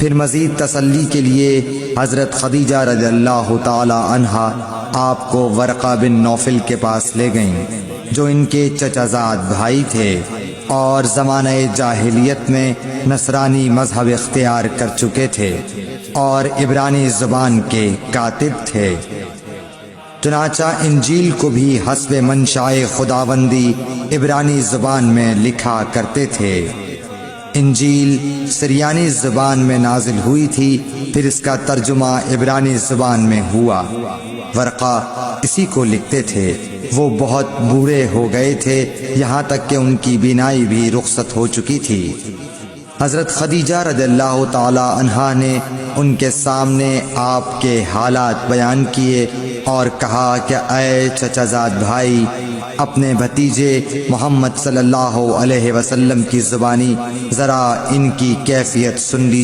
پھر مزید تسلی کے لیے حضرت خدیجہ رضی اللہ تعالی عنہا آپ کو ورقہ بن نوفل کے پاس لے گئیں، جو ان کے چچا زاد بھائی تھے اور زمانہ جاہلیت میں نصرانی مذہب اختیار کر چکے تھے اور عبرانی زبان کے کاتب تھے۔ چنانچہ انجیل کو بھی حسب منشائے خداوندی عبرانی زبان میں لکھا کرتے تھے۔ انجیل سریانی زبان میں نازل ہوئی تھی، پھر اس کا ترجمہ عبرانی زبان میں ہوا۔ ورقہ اسی کو لکھتے تھے۔ وہ بہت بوڑھے ہو گئے تھے، یہاں تک کہ ان کی بینائی بھی رخصت ہو چکی تھی۔ حضرت خدیجہ رضی اللہ تعالی عنہا نے ان کے سامنے آپ کے حالات بیان کیے اور کہا کہ اے چچا زاد بھائی، اپنے بھتیجے محمد صلی اللہ علیہ وسلم کی زبانی ذرا ان کی کیفیت سن لیجیے۔